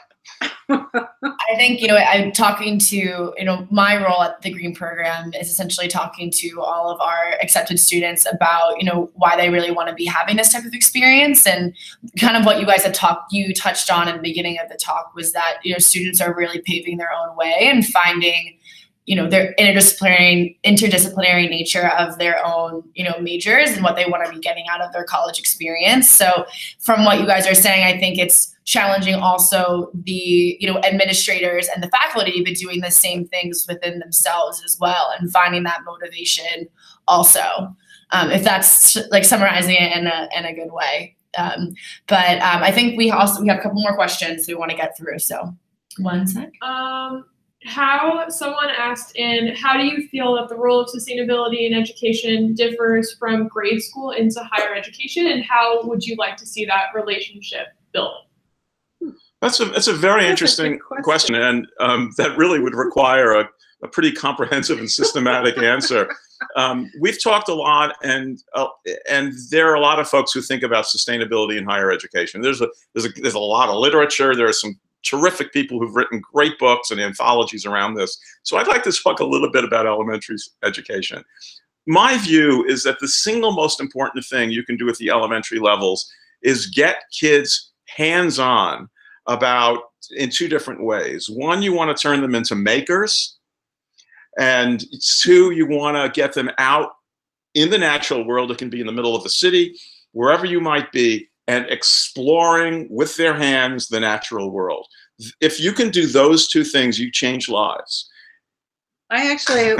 I think, I'm talking to, my role at the Green program is essentially talking to all of our accepted students about, why they really want to be having this type of experience. And kind of what you guys you touched on in the beginning of the talk was that, students are really paving their own way and finding, their interdisciplinary nature of their own, majors and what they want to be getting out of their college experience. So from what you guys are saying, I think it's challenging also the, administrators and the faculty to be doing the same things within themselves as well and finding that motivation also, if that's like summarizing it in a good way. But I think we have a couple more questions we want to get through. So one sec. Someone asked how do you feel that the role of sustainability in education differs from grade school into higher education, and how would you like to see that relationship built? That's a very interesting question, and that really would require a pretty comprehensive and systematic answer. We've talked a lot, and there are a lot of folks who think about sustainability in higher education. There's a lot of literature. There are some terrific people who've written great books and anthologies around this. So I'd like to talk a little bit about elementary education. My view is that the single most important thing you can do at the elementary levels is get kids hands-on in two different ways. One, you want to turn them into makers. And two, you want to get them out in the natural world. It can be in the middle of the city, wherever you might be, and exploring with their hands the natural world. If you can do those two things, you change lives. I actually,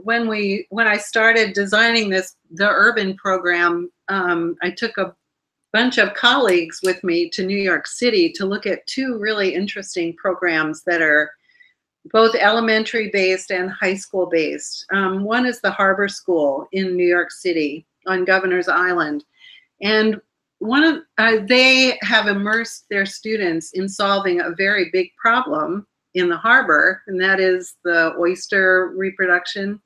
when I started designing the urban program, I took a bunch of colleagues with me to New York City to look at two really interesting programs that are both elementary based and high school based. One is the Harbor School in New York City on Governor's Island. And they have immersed their students in solving a very big problem in the harbor, and that is the oyster reproduction,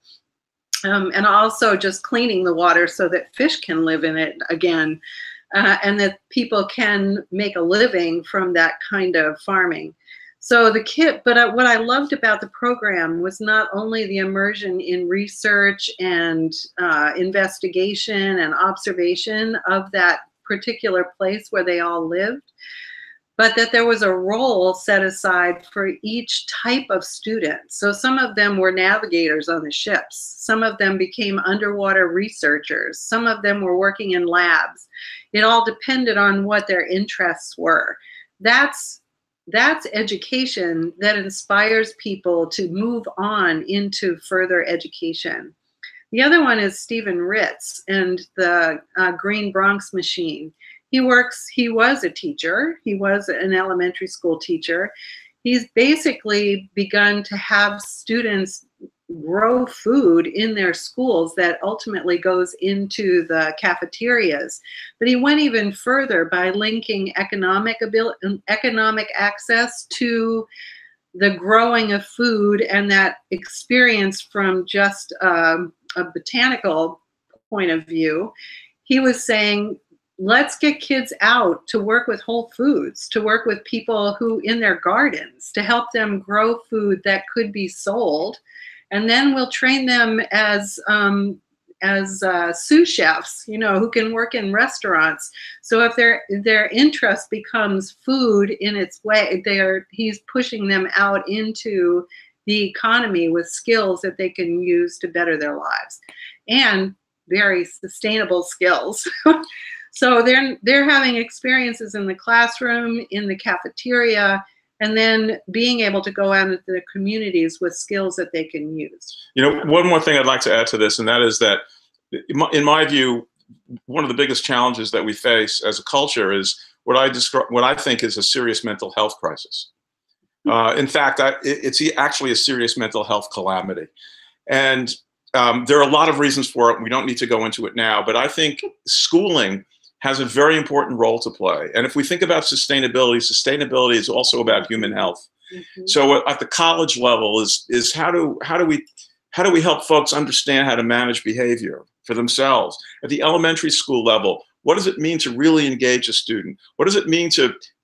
and also just cleaning the water so that fish can live in it again, and that people can make a living from that kind of farming. So what I loved about the program was not only the immersion in research and investigation and observation of that particular place where they all lived, but that there was a role set aside for each type of student. So some of them were navigators on the ships. Some of them became underwater researchers. Some of them were working in labs. It all depended on what their interests were. That's education that inspires people to move on into further education. The other one is Stephen Ritz and the Green Bronx Machine. He was a teacher. He was an elementary school teacher. He's basically begun to have students grow food in their schools that ultimately goes into the cafeterias. But he went even further by linking economic access to the growing of food, and that experience from just a botanical point of view. He was saying, let's get kids out to work with Whole Foods, to work with people who in their gardens, to help them grow food that could be sold. And then we'll train them as sous chefs, who can work in restaurants. So if their interest becomes food in its way, he's pushing them out into the economy with skills that they can use to better their lives, and very sustainable skills. So they're having experiences in the classroom, in the cafeteria, and then being able to go out into the communities with skills that they can use. One more thing I'd like to add to this, and that is that, in my view, one of the biggest challenges that we face as a culture is what I think is a serious mental health crisis. In fact, it's actually a serious mental health calamity. And there are a lot of reasons for it. We don't need to go into it now, but I think schooling has a very important role to play. And if we think about sustainability is also about human health. Mm-hmm. So at the college level is how do we help folks understand how to manage behavior for themselves? At the elementary school level, what does it mean to really engage a student? What does it mean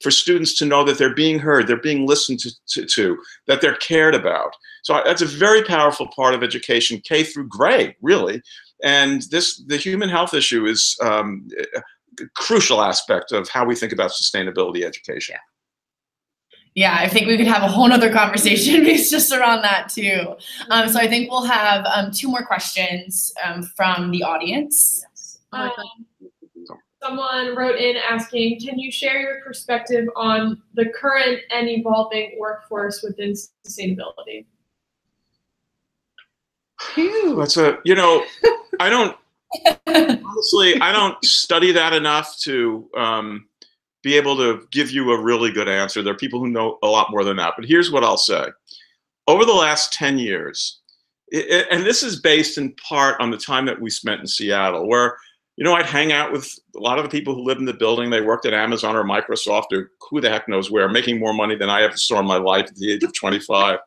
for students to know that they're being heard, they're being listened to, that they're cared about? So that's a very powerful part of education, K through grade, really. And the human health issue is a crucial aspect of how we think about sustainability education. Yeah, I think we could have a whole nother conversation based just around that too. So I think we'll have 2 more questions from the audience. Yes. Someone wrote in asking, can you share your perspective on the current and evolving workforce within sustainability? That's I don't Honestly, I don't study that enough to be able to give you a really good answer. There are people who know a lot more than that. But here's what I'll say. Over the last 10 years, and this is based in part on the time that we spent in Seattle, where, you know, I'd hang out with a lot of the people who lived in the building. They worked at Amazon or Microsoft or who the heck knows where, making more money than I ever saw in my life at the age of 25.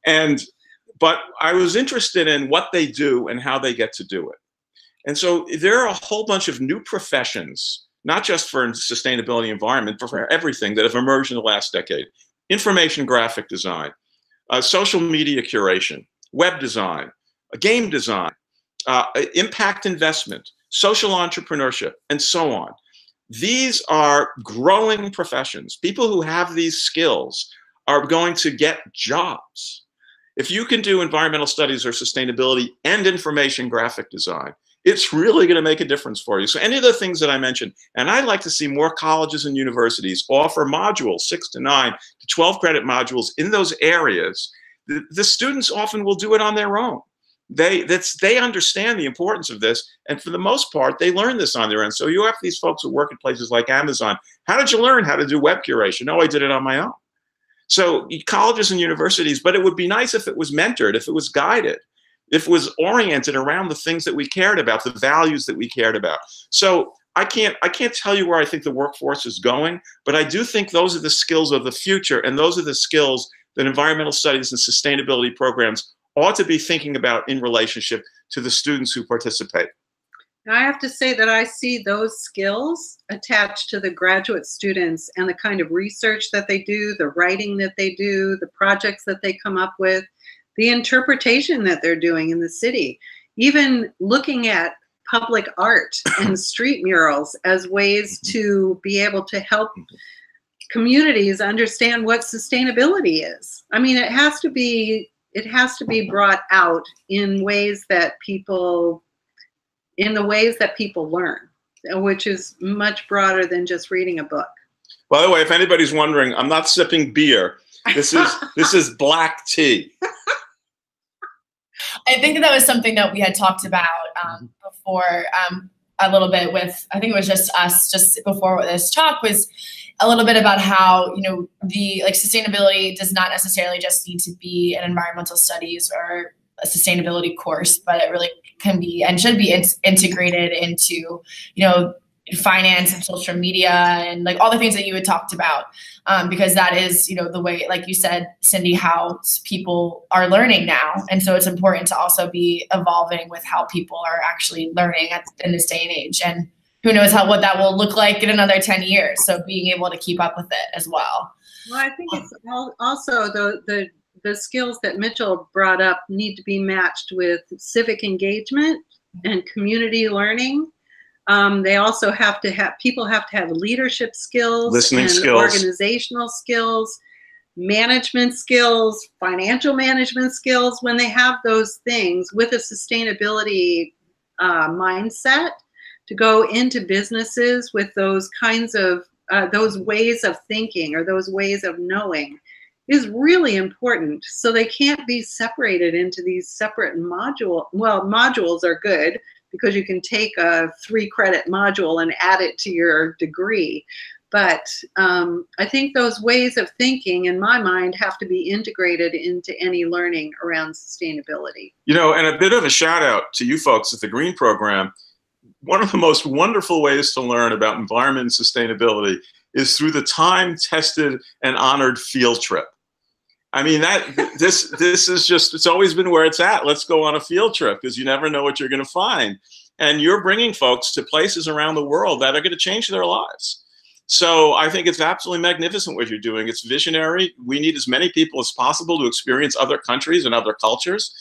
But I was interested in what they do and how they get to do it. And so there are a whole bunch of new professions, not just for sustainability environment, but for everything that have emerged in the last decade. Information graphic design, social media curation, web design, game design, impact investment, social entrepreneurship, and so on. These are growing professions. People who have these skills are going to get jobs. If you can do environmental studies or sustainability and information graphic design, it's really going to make a difference for you. So any of the things that I mentioned, and I'd like to see more colleges and universities offer modules, 6 to 9 to 12 credit modules in those areas. The students often will do it on their own. They understand the importance of this, and for the most part, they learn this on their own. So you have these folks who work at places like Amazon. How did you learn how to do web curation? Oh, I did it on my own. So colleges and universities, but it would be nice if it was mentored, if it was guided, if it was oriented around the things that we cared about, the values that we cared about. So I can't tell you where I think the workforce is going, but I do think those are the skills of the future, and those are the skills that environmental studies and sustainability programs ought to be thinking about in relationship to the students who participate. Now, I have to say that I see those skills attached to the graduate students and the kind of research that they do, the writing that they do, the projects that they come up with, the interpretation that they're doing in the city, even looking at public art and street murals as ways to be able to help communities understand what sustainability is. I mean, it has to be brought out in ways that people learn, which is much broader than just reading a book. By the way, if anybody's wondering, I'm not sipping beer. This is black tea. I think that was something that we had talked about before a little bit with, I think it was just us just before this talk, was a little bit about how, you know, the sustainability does not necessarily just need to be an environmental studies or a sustainability course, but it really can be and should be integrated into, you know, finance and social media and like all the things that you had talked about, because that is, you know, the way, like you said, Cindy, how people are learning now. And so it's important to also be evolving with how people are actually learning in this day and age. And who knows what that will look like in another 10 years. So being able to keep up with it as well. Well, I think it's also the skills that Mitchell brought up need to be matched with civic engagement and community learning. They also people have to have leadership skills, listening and skills, organizational skills, management skills, financial management skills. When they have those things with a sustainability mindset to go into businesses with those kinds of those ways of thinking or those ways of knowing is really important. So they can't be separated into these separate modules. Well, modules are good because you can take a 3-credit module and add it to your degree. But I think those ways of thinking, in my mind, have to be integrated into any learning around sustainability. You know, and a bit of a shout out to you folks at the Green Program. One of the most wonderful ways to learn about environment and sustainability is through the time-tested and honored field trip. I mean, this is just, it's always been where it's at. Let's go on a field trip because you never know what you're going to find. And you're bringing folks to places around the world that are going to change their lives. So I think it's absolutely magnificent what you're doing. It's visionary. We need as many people as possible to experience other countries and other cultures.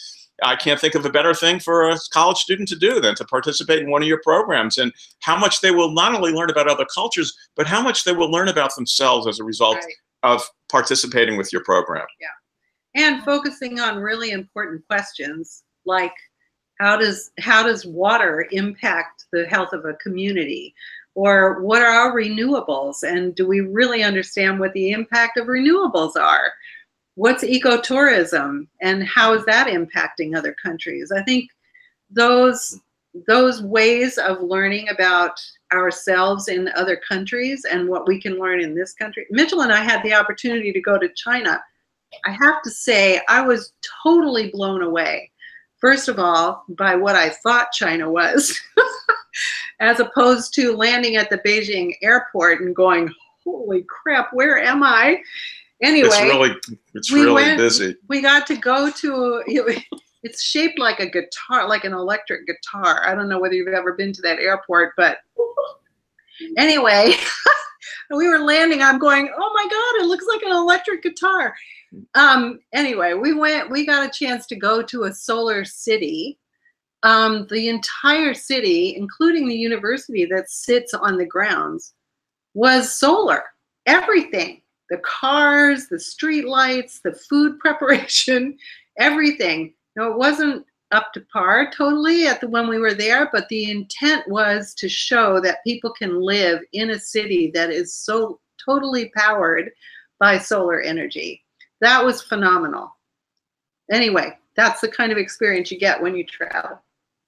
I can't think of a better thing for a college student to do than to participate in one of your programs, and how much they will not only learn about other cultures, but how much they will learn about themselves as a result of participating with your program. Yeah, and focusing on really important questions like how does water impact the health of a community, or what are our renewables, and do we really understand what the impact of renewables are? What's ecotourism and how is that impacting other countries? I think those those ways of learning about ourselves in other countries and what we can learn in this country. Mitchell and I had the opportunity to go to China. I have to say, I was totally blown away. First of all, by what I thought China was, as opposed to landing at the Beijing airport and going, holy crap, where am I? Anyway, it's really busy. We got to go to, it's shaped like a guitar, like an electric guitar. I don't know whether you've ever been to that airport, but anyway, we were landing. I'm going, oh my God, it looks like an electric guitar. Anyway, we got a chance to go to a solar city. The entire city, including the university that sits on the grounds, was solar. Everything. The cars, the street lights, the food preparation, everything. Now, it wasn't up to par totally when we were there, but the intent was to show that people can live in a city that is so totally powered by solar energy. That was phenomenal. Anyway, that's the kind of experience you get when you travel.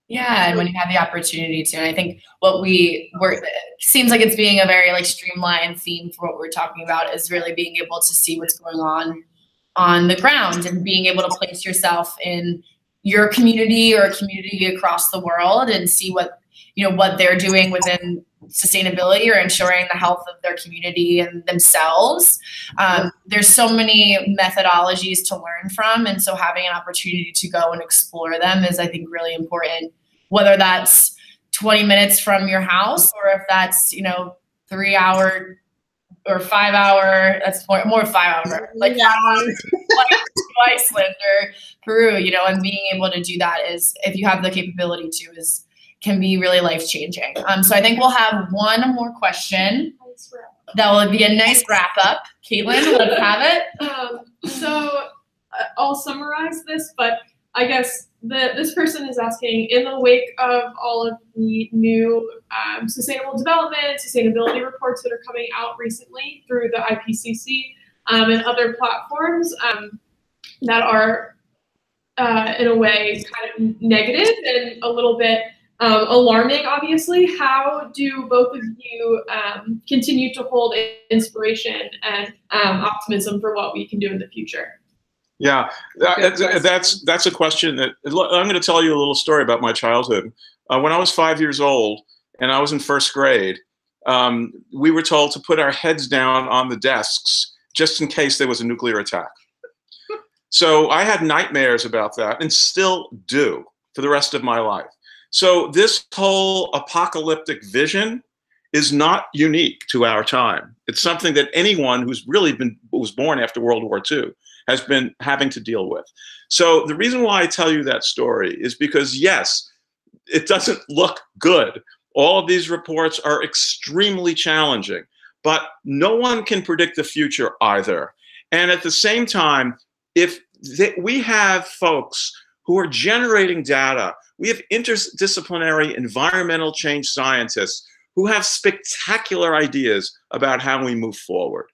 Yeah, and when you have the opportunity to. And I think what seems like it's being a very like streamlined theme for what we're talking about is really being able to see what's going on the ground and being able to place yourself in your community or a community across the world and see what they're doing within sustainability or ensuring the health of their community and themselves. There's so many methodologies to learn from, and so having an opportunity to go and explore them is, I think, really important, whether that's 20 minutes from your house or if that's 3 hour or 5 hour, that's more 5 hour, like 5 hours to Iceland or Peru, and being able to do that is, if you have the capability to, can be really life-changing. So I think we'll have one more question. That will be a nice wrap-up. Caitlin, let's have it. So I'll summarize this, but I guess this person is asking, in the wake of all of the new sustainable development, sustainability reports that are coming out recently through the IPCC and other platforms that are, in a way, kind of negative and a little bit alarming, obviously, how do both of you continue to hold inspiration and optimism for what we can do in the future? Yeah, that's a question that I'm going to tell you a little story about my childhood. When I was 5 years old and I was in first grade, we were told to put our heads down on the desks just in case there was a nuclear attack. So I had nightmares about that and still do for the rest of my life. So this whole apocalyptic vision is not unique to our time. It's something that anyone who's really was born after World War II has been having to deal with. So the reason why I tell you that story is because, yes, it doesn't look good. All of these reports are extremely challenging, but no one can predict the future either. And at the same time, we have folks who are generating data. We have interdisciplinary environmental change scientists who have spectacular ideas about how we move forward.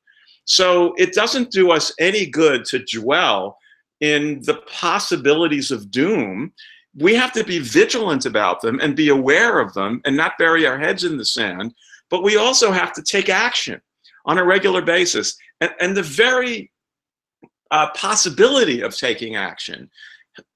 So it doesn't do us any good to dwell in the possibilities of doom. We have to be vigilant about them and be aware of them and not bury our heads in the sand, but we also have to take action on a regular basis. And the very possibility of taking action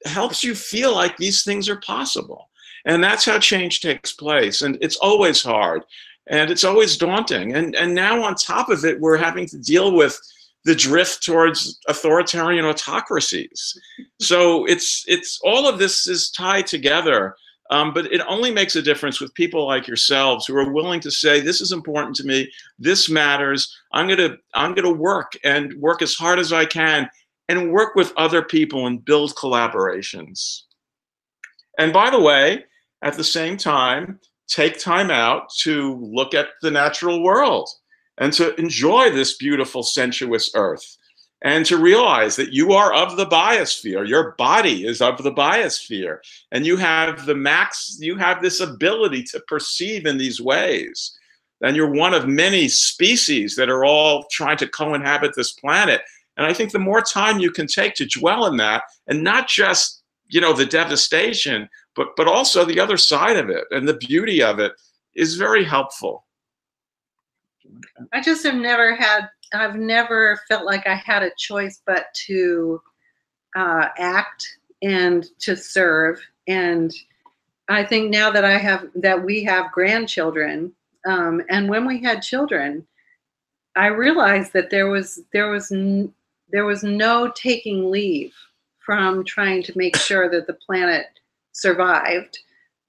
helps you feel like these things are possible. And that's how change takes place. And it's always hard and it's always daunting. And now on top of it, we're having to deal with the drift towards authoritarian autocracies. So it's all of this is tied together, but it only makes a difference with people like yourselves who are willing to say, this is important to me, this matters, I'm gonna work as hard as I can and work with other people and build collaborations. And by the way, at the same time, take time out to look at the natural world and to enjoy this beautiful, sensuous earth, and to realize that you are of the biosphere. Your body is of the biosphere, and you have this ability to perceive in these ways. And you're one of many species that are all trying to co-inhabit this planet. And I think the more time you can take to dwell in that, and not just, the devastation, but also the other side of it and the beauty of it is very helpful. I just I've never felt like I had a choice but to act and to serve. And I think now that we have grandchildren, and when we had children, I realized that there was no taking leave from trying to make sure that the planet survived,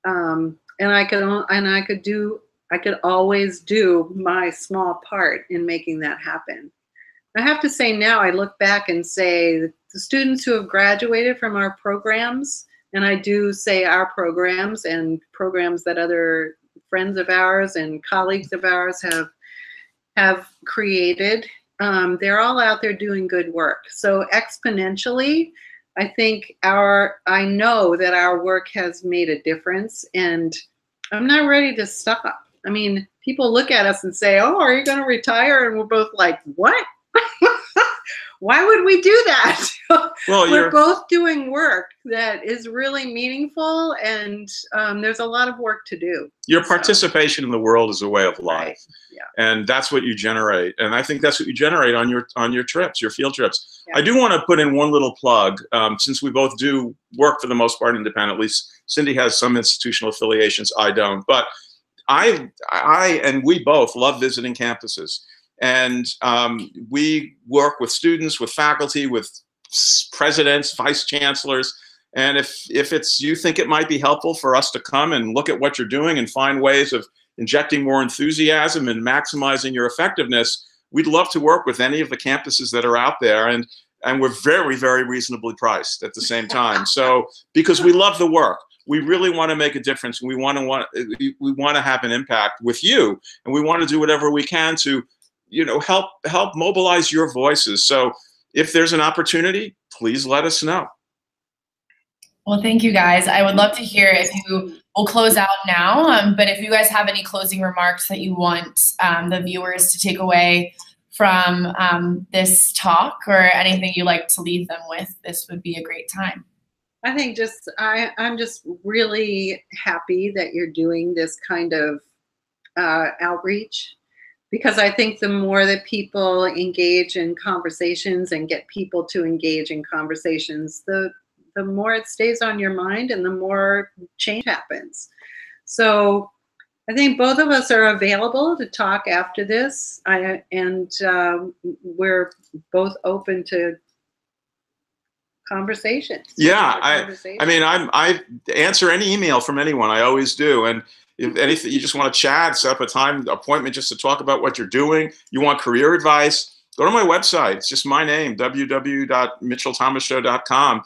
and I could always do my small part in making that happen. I have to say now, I look back and say the students who have graduated from our programs, and I do say our programs and programs that other friends of ours and colleagues of ours have created, they're all out there doing good work. So exponentially, I know that our work has made a difference, and I'm not ready to stop. I mean, people look at us and say, "Oh, are you going to retire?" And we're both like, "What? Why would we do that?" Well, we're both doing work that is really meaningful, and there's a lot of work to do. Your participation in the world is a way of life, right. Yeah. And that's what you generate. And I think that's what you generate on your trips, your field trips. Yeah. I do want to put in one little plug, since we both do work for the most part independent. At least Cindy has some institutional affiliations, I don't. But I and we both love visiting campuses. And we work with students, with faculty, with presidents, vice chancellors. And if you think it might be helpful for us to come and look at what you're doing and find ways of injecting more enthusiasm and maximizing your effectiveness, we'd love to work with any of the campuses that are out there. And we're very, very reasonably priced at the same time. So because we love the work. We really want to make a difference. And we want to have an impact with you. And we want to do whatever we can to help mobilize your voices. So if there's an opportunity, please let us know. Well, thank you guys. I would love to hear if we'll close out now, but if you guys have any closing remarks that you want the viewers to take away from this talk, or anything you'd like to leave them with, this would be a great time. I think I'm just really happy that you're doing this kind of outreach, because I think the more that people engage in conversations and get people to engage in conversations, the more it stays on your mind and the more change happens. So I think both of us are available to talk after this, and we're both open to conversations. Yeah, I mean, I answer any email from anyone. I always do. And if anything, you just want to chat, set up a time appointment just to talk about what you're doing. You want career advice, go to my website. It's just my name, www.mitchellthomashow.com.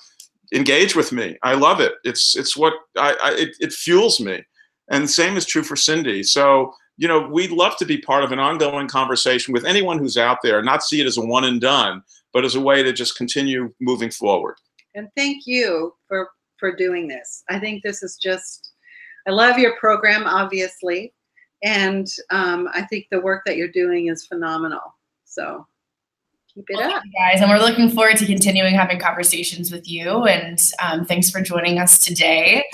Engage with me. I love it. It's what it fuels me. And the same is true for Cindy. So, we'd love to be part of an ongoing conversation with anyone who's out there, not see it as a one and done, but as a way to just continue moving forward. And thank you for doing this. I think this is I love your program, obviously. And I think the work that you're doing is phenomenal. So keep it up. Thank you guys. And we're looking forward to continuing having conversations with you. And thanks for joining us today.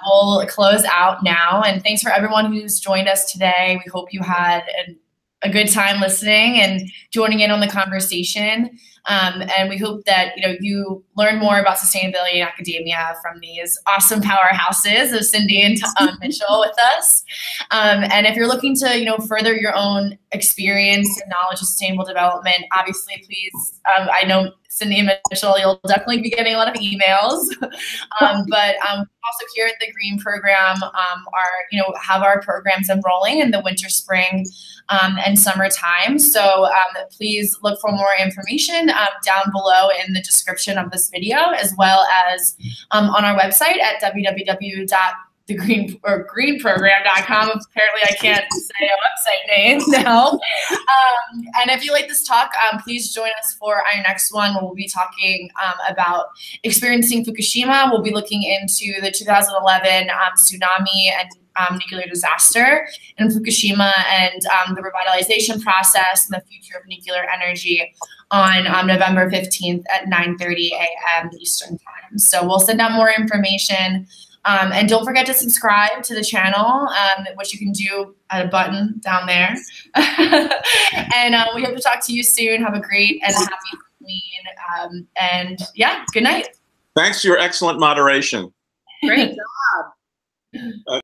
We'll close out now. And thanks for everyone who's joined us today. We hope you had a good time listening and joining in on the conversation. And we hope that you learn more about sustainability in academia from these awesome powerhouses of Cindy and Mitchell with us. And if you're looking to further your own experience and knowledge of sustainable development, obviously, please, I know Cindy and Mitchell, you'll definitely be getting a lot of emails. But also here at the Green Program, have our programs enrolling in the winter, spring, and summertime. So please look for more information down below in the description of this video, as well as on our website at www.greenprogram.com. Apparently I can't say a website name now. And if you like this talk, please join us for our next one, where we'll be talking about experiencing Fukushima. We'll be looking into the 2011 tsunami and nuclear disaster in Fukushima, and the revitalization process and the future of nuclear energy on November 15th at 9:30 a.m. Eastern Time. So we'll send out more information And don't forget to subscribe to the channel, which you can do at a button down there. And we hope to talk to you soon. Have a great and happy Halloween. And yeah, good night. Thanks for your excellent moderation. Great job.